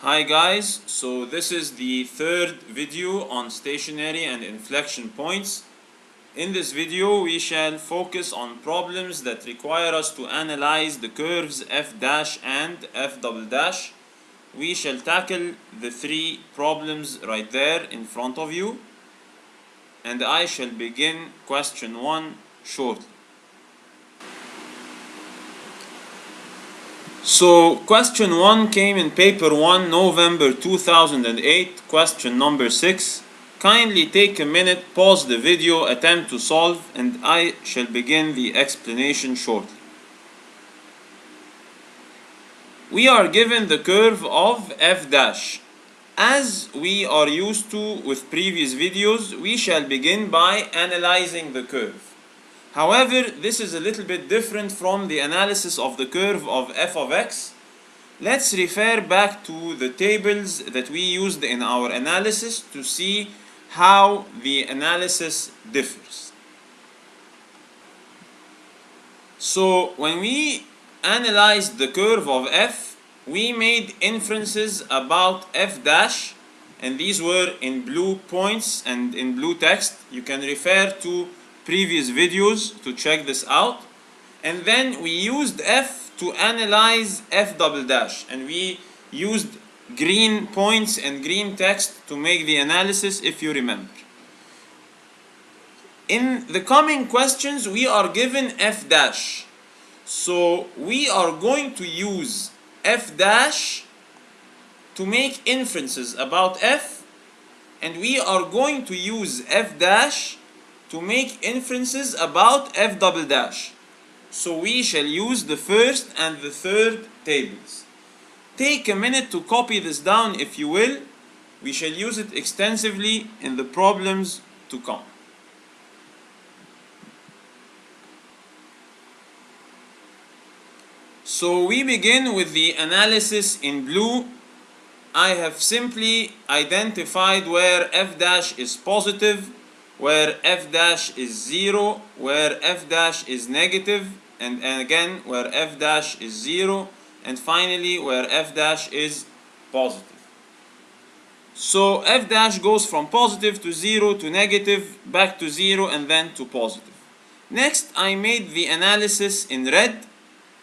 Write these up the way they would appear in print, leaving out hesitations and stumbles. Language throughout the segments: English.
Hi guys, so this is the third video on stationary and inflection points. In this video we shall focus on problems that require us to analyze the curves f dash and f double dash. We shall tackle the three problems right there in front of you, and I shall begin question 1 shortly. So question 1 came in paper 1 November 2008, question number 6. Kindly take a minute, pause the video, attempt to solve, and I shall begin the explanation shortly. We are given the curve of f dash. As we are used to with previous videos, we shall begin by analyzing the curve. However, this is a little bit different from the analysis of the curve of f of x. Let's refer back to the tables that we used in our analysis to see how the analysis differs. So when we analyzed the curve of f, we made inferences about f dash, and these were in blue points and in blue text. You can refer to previous videos to check this out. And then we used f to analyze f double dash, and we used green points and green text to make the analysis, if you remember. In the coming questions we are given f dash, so we are going to use f dash to make inferences about f, and we are going to use f dash to make inferences about f double dash. So we shall use the first and the third tables. Take a minute to copy this down if you will. We shall use it extensively in the problems to come. So we begin with the analysis in blue. I have simply identified where f dash is positive, where f dash is 0, where f dash is negative, and again where f dash is 0, and finally where f dash is positive. So f dash goes from positive to 0 to negative, back to 0, and then to positive. Next I made the analysis in red,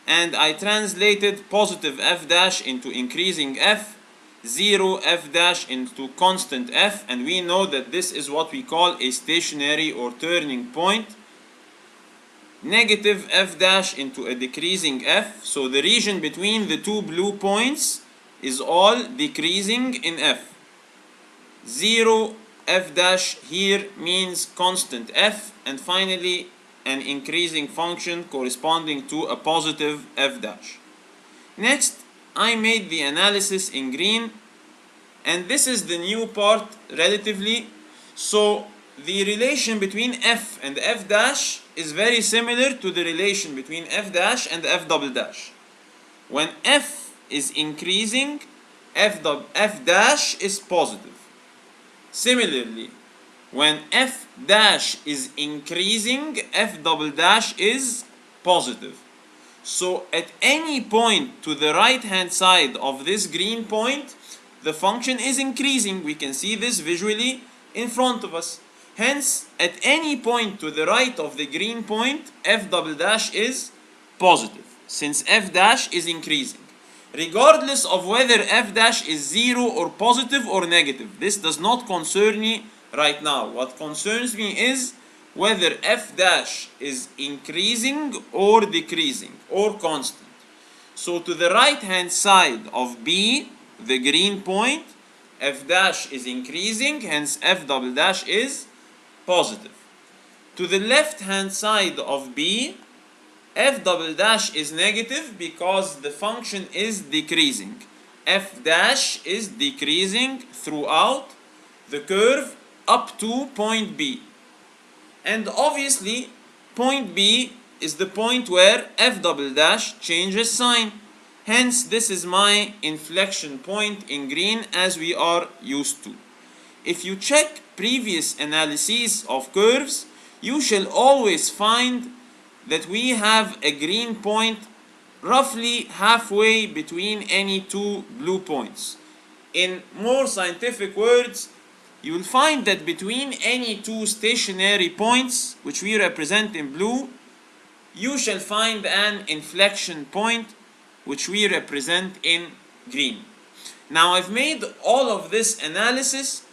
and I translated positive f dash into increasing f, 0 f dash into constant f, and we know that this is what we call a stationary or turning point. Negative f dash into a decreasing f, so the region between the two blue points is all decreasing in f. 0 f dash here means constant f, and finally an increasing function corresponding to a positive f dash. Next I made the analysis in green, and this is the new part relatively. So the relation between f and f dash is very similar to the relation between f dash and f double dash. When f is increasing, f dash is positive. Similarly, when f dash is increasing, f double dash is positive. So at any point to the right hand side of this green point, the function is increasing. We can see this visually in front of us. Hence, at any point to the right of the green point, f double dash is positive, since f dash is increasing. Regardless of whether f dash is 0 or positive or negative, this does not concern me right now. What concerns me is whether f dash is increasing or decreasing or constant. So to the right hand side of B, the green point, f dash is increasing, hence f double dash is positive. To the left hand side of B, f double dash is negative because the function is decreasing. F dash is decreasing throughout the curve up to point B. And obviously point B is the point where f double dash changes sign. Hence this is my inflection point in green, as we are used to. If you check previous analyses of curves, you shall always find that we have a green point roughly halfway between any two blue points. In more scientific words, you will find that between any two stationary points, which we represent in blue, you shall find an inflection point, which we represent in green. Now, I've made all of this analysis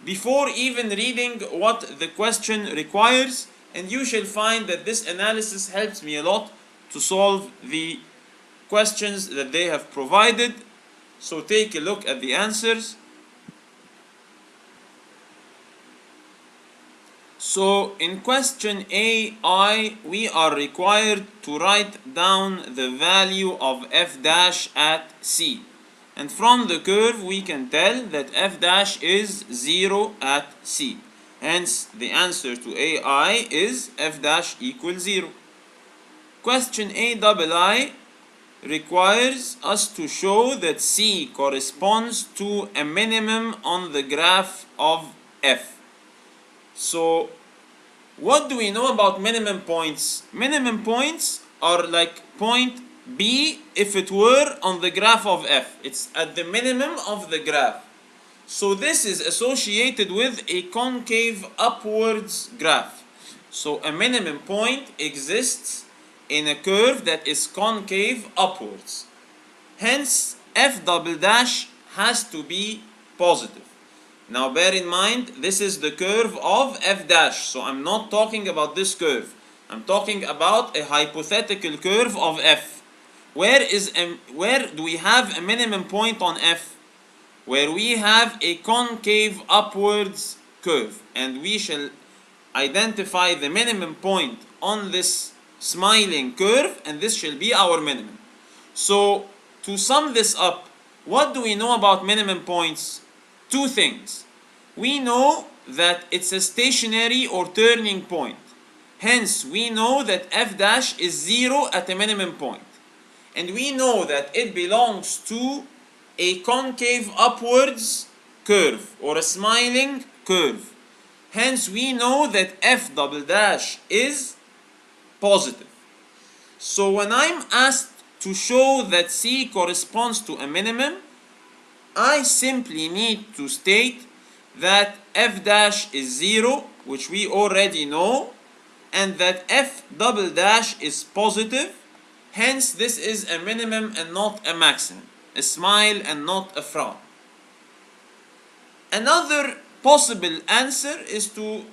before even reading what the question requires, and you shall find that this analysis helps me a lot to solve the questions that they have provided. So take a look at the answers. So in question AI, we are required to write down the value of f dash at C. And from the curve we can tell that f dash is 0 at C. Hence the answer to AI is f dash equals 0. Question AI requires us to show that C corresponds to a minimum on the graph of f. So what do we know about minimum points? Minimum points are like point B if it were on the graph of f. It's at the minimum of the graph. So this is associated with a concave upwards graph. So a minimum point exists in a curve that is concave upwards. Hence f double dash has to be positive. Now bear in mind, this is the curve of f dash, so I'm not talking about this curve. I'm talking about a hypothetical curve of f. Where do we have a minimum point on f? Where we have a concave upwards curve, and we shall identify the minimum point on this smiling curve, and this shall be our minimum. So to sum this up, what do we know about minimum points? Two things. We know that it's a stationary or turning point. Hence, we know that f dash is 0 at a minimum point. And we know that it belongs to a concave upwards curve or a smiling curve. Hence, we know that f double dash is positive. So when I'm asked to show that C corresponds to a minimum, I simply need to state that f dash is 0, which we already know, and that f double dash is positive. Hence, this is a minimum and not a maximum, a smile and not a frown. Another possible answer is to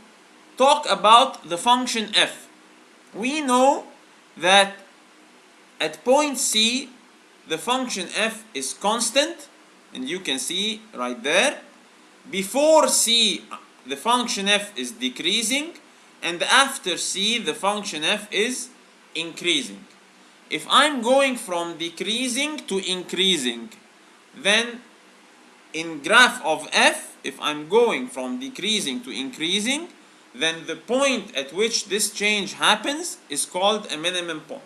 talk about the function f. We know that at point C, the function f is constant, and you can see right there. Before C, the function f is decreasing, and after C, the function f is increasing. If I'm going from decreasing to increasing, then in graph of f, if I'm going from decreasing to increasing, then the point at which this change happens is called a minimum point.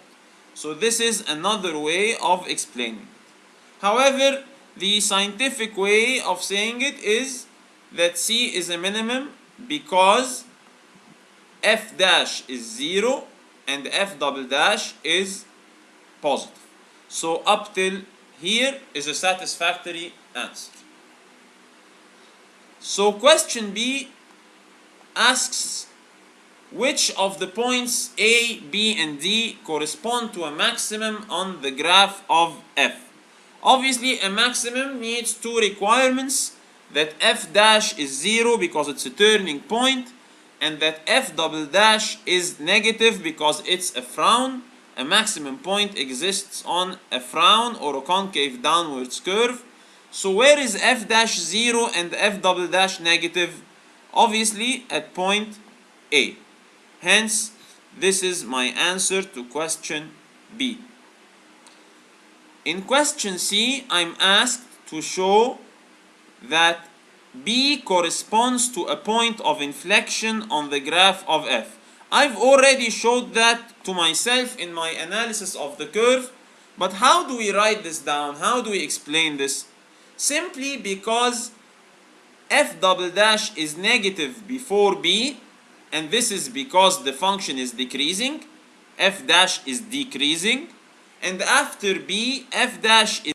So this is another way of explaining it. However, the scientific way of saying it is that C is a minimum because f dash is 0 and f double dash is positive. So up till here is a satisfactory answer. So question B asks which of the points A, B, and D correspond to a maximum on the graph of f. Obviously, a maximum needs two requirements, that f dash is 0 because it's a turning point, and that f double dash is negative because it's a frown. A maximum point exists on a frown or a concave downwards curve. So where is f dash 0 and f double dash negative? Obviously at point A. Hence, this is my answer to question B. In question C, I'm asked to show that B corresponds to a point of inflection on the graph of f. I've already showed that to myself in my analysis of the curve, but how do we write this down? How do we explain this? Simply because f double dash is negative before B, and this is because the function is decreasing. F dash is decreasing, and after B, f dash is.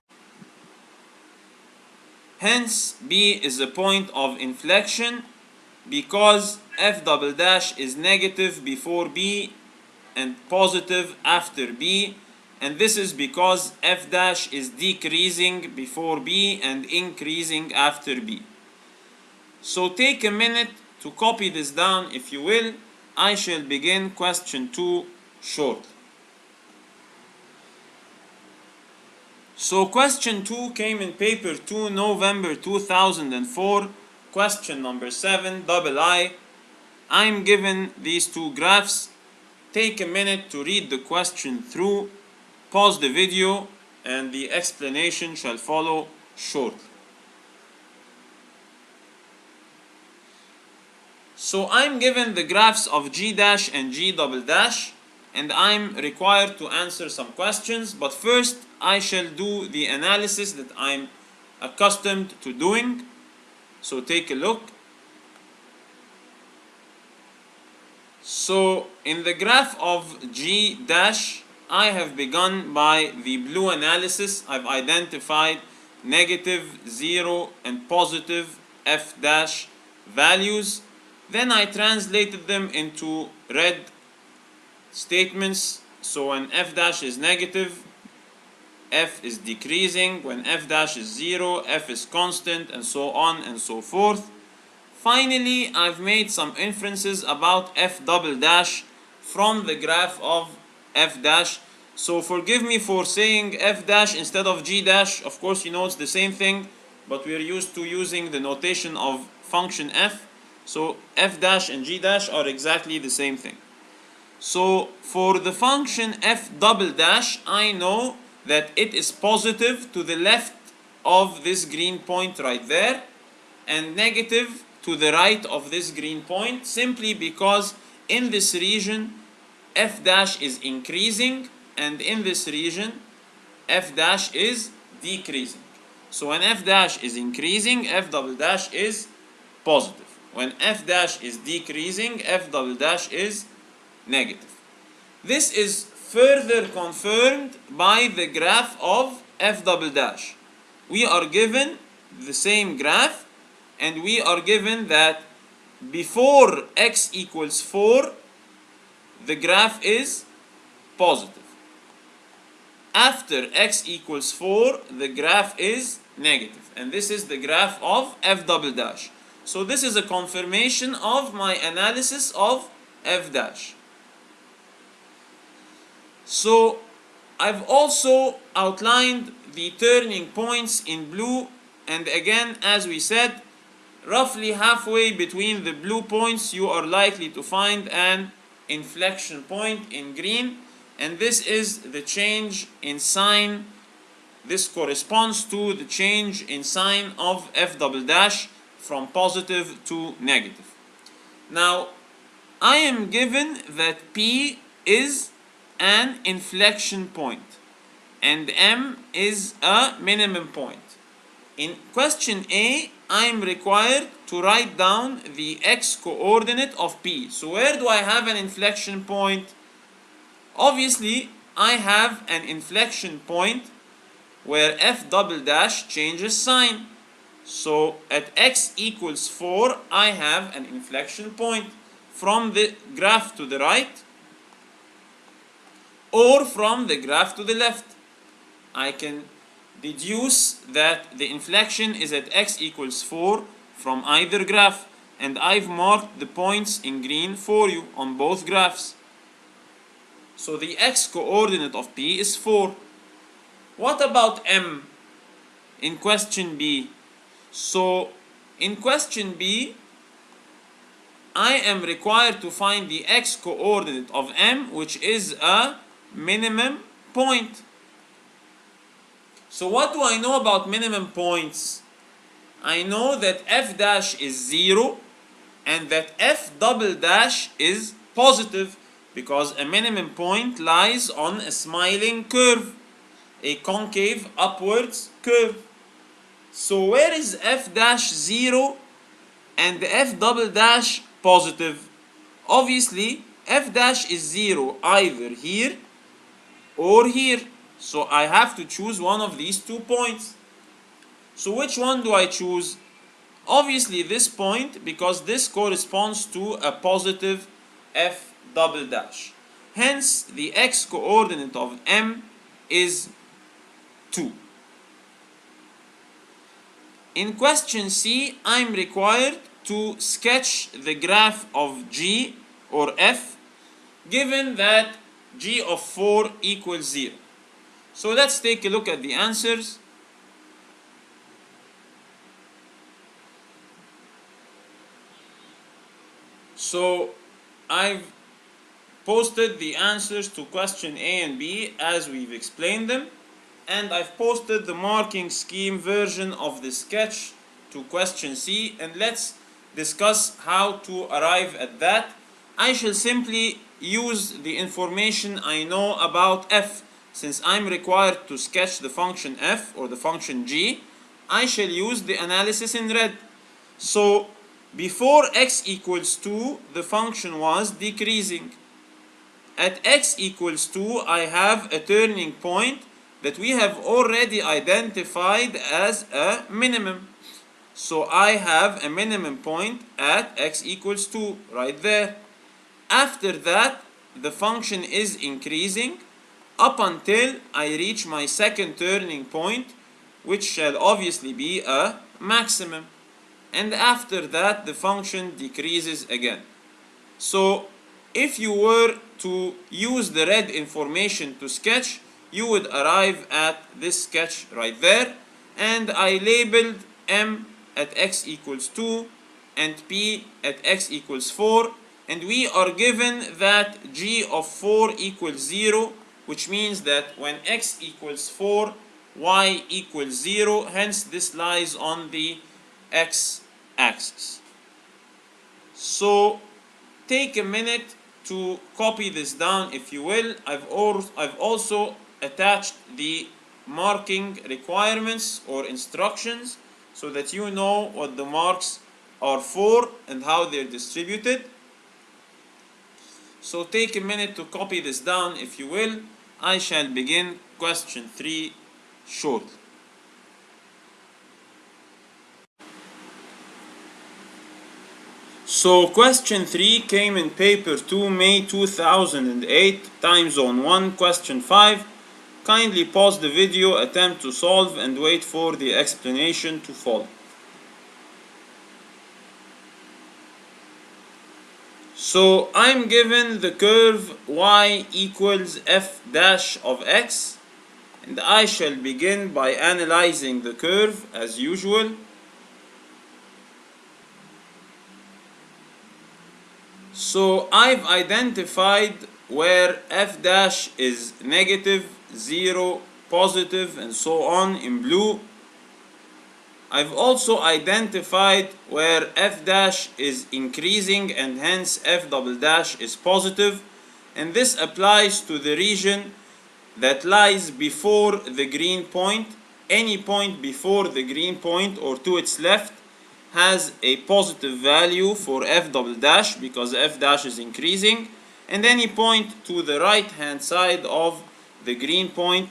Hence, B is a point of inflection because f double dash is negative before B and positive after B, and this is because f dash is decreasing before B and increasing after B. So take a minute to copy this down if you will. I shall begin question 2 shortly. So question 2 came in paper 2 November 2004, question number 7 double I. I'm given these two graphs. Take a minute to read the question through, pause the video, and the explanation shall follow shortly. So I'm given the graphs of G dash and G double dash, and I'm required to answer some questions, but first I shall do the analysis that I'm accustomed to doing. So take a look. So in the graph of G dash, I have begun by the blue analysis. I've identified negative, 0, and positive f dash values. Then I translated them into red statements. So when f dash is negative, f is decreasing. When f dash is 0, f is constant, and so on and so forth. Finally, I've made some inferences about f double dash from the graph of f dash. So forgive me for saying f dash instead of g dash. Of course, you know it's the same thing, but we're used to using the notation of function f. So f dash and g dash are exactly the same thing. So for the function f double dash, I know that it is positive to the left of this green point right there, and negative to the right of this green point, simply because in this region f dash is increasing, and in this region f dash is decreasing. So when f dash is increasing, f double dash is positive. When f dash is decreasing, f double dash is negative. This is further confirmed by the graph of f double dash. We are given the same graph, and we are given that before x equals 4, the graph is positive. After x equals 4, the graph is negative. And this is the graph of f double dash. So this is a confirmation of my analysis of f dash. So I've also outlined the turning points in blue, and again, as we said, roughly halfway between the blue points you are likely to find an inflection point in green, and this is the change in sign. This corresponds to the change in sign of f double dash from positive to negative. Now I am given that P is an inflection point and M is a minimum point. In question A, I am required to write down the x coordinate of P. So where do I have an inflection point? Obviously, I have an inflection point where f double dash changes sign. So at x equals 4, I have an inflection point from the graph to the right or from the graph to the left. I can deduce that the inflection is at x equals 4 from either graph, and I've marked the points in green for you on both graphs. So the x coordinate of P is 4. What about M in question B? So in question B, I am required to find the x coordinate of M, which is a minimum point. So what do I know about minimum points? I know that f dash is 0 and that f double dash is positive, because a minimum point lies on a smiling curve, a concave upwards curve. So where is f dash 0 and f double dash positive? Obviously f dash is 0 either here or here. So I have to choose one of these 2 points. So which one do I choose? Obviously this point, because this corresponds to a positive f double dash. Hence the x coordinate of M is 2. In question C, I'm required to sketch the graph of G or F given that G of 4 equals 0. So let's take a look at the answers. So I've posted the answers to question A and B as we've explained them, and I've posted the marking scheme version of the sketch to question C, and let's discuss how to arrive at that. I shall simply use the information I know about f. Since I'm required to sketch the function f or the function g, I shall use the analysis in red. So before x equals 2, the function was decreasing. At x equals 2, I have a turning point that we have already identified as a minimum. So I have a minimum point at x equals 2 right there. After that, the function is increasing up until I reach my second turning point, which shall obviously be a maximum. And after that, the function decreases again. So if you were to use the red information to sketch, you would arrive at this sketch right there. And I labeled M at x equals 2 and P at x equals 4. And we are given that G of 4 equals 0, which means that when x equals 4, y equals 0. Hence this lies on the x-axis. So take a minute to copy this down if you will. I've also attached the marking requirements or instructions so that you know what the marks are for and how they're distributed. So take a minute to copy this down if you will. I shall begin question 3 shortly. So question 3 came in paper 2 May 2008, time zone 1, question 5. Kindly pause the video, attempt to solve and wait for the explanation to follow. So I'm given the curve y equals f dash of x, and I shall begin by analyzing the curve as usual. So I've identified where f dash is negative, 0, positive, and so on in blue. I've also identified where f dash is increasing and hence f double dash is positive, and this applies to the region that lies before the green point. Any point before the green point or to its left has a positive value for f double dash because f dash is increasing, and any point to the right hand side of the green point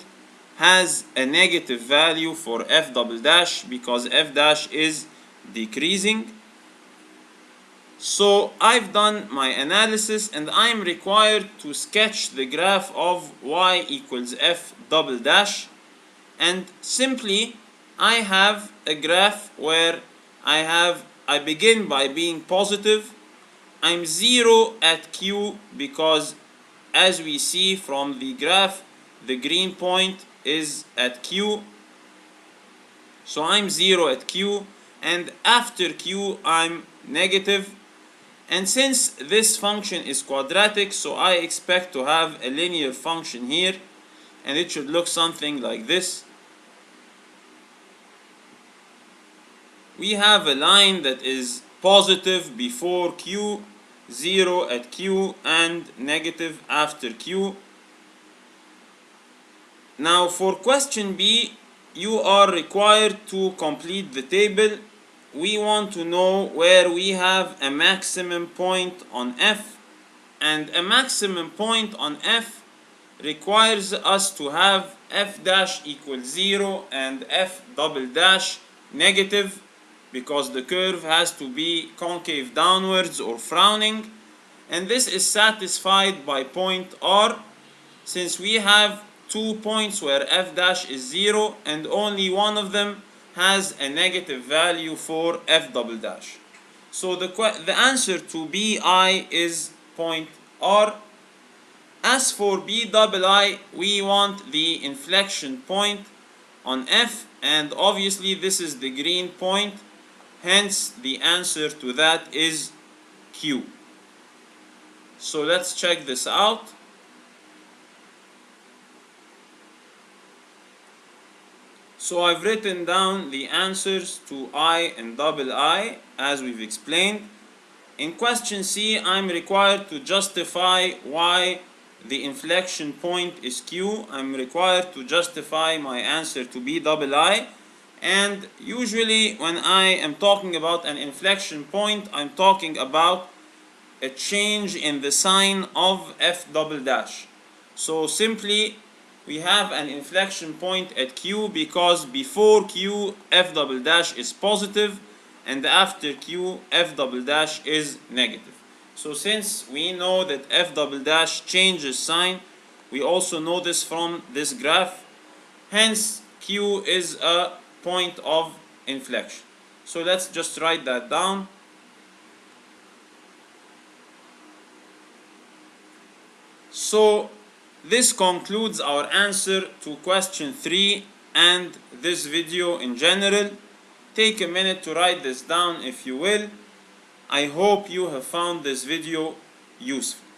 has a negative value for f double dash because f dash is decreasing. So I've done my analysis and I'm required to sketch the graph of y equals f double dash, and simply I have a graph where I begin by being positive. I'm 0 at q because as we see from the graph, the green point is at q. So I'm 0 at q, and after q I'm negative. And since this function is quadratic, so I expect to have a linear function here, and it should look something like this. We have a line that is positive before q, 0 at q, and negative after q. Now for question B, you are required to complete the table. We want to know where we have a maximum point on f, and a maximum point on f requires us to have f dash equals 0 and f double dash negative because the curve has to be concave downwards or frowning, and this is satisfied by point R, since we have 2 points where f dash is 0 and only one of them has a negative value for f double dash. So the answer to BI is point R. As for B double I, we want the inflection point on F, and obviously this is the green point, hence the answer to that is Q. So let's check this out. So I've written down the answers to I and double I as we've explained. In question C, I'm required to justify why the inflection point is Q. I'm required to justify my answer to B double I. And usually when I am talking about an inflection point, I'm talking about a change in the sign of f double dash. So simply we have an inflection point at Q because before Q f double dash is positive and after Q f double dash is negative. So since we know that f double dash changes sign, we also know this from this graph, hence Q is a point of inflection. So let's just write that down. So this concludes our answer to question 3 and this video in general. Take a minute to write this down if you will. I hope you have found this video useful.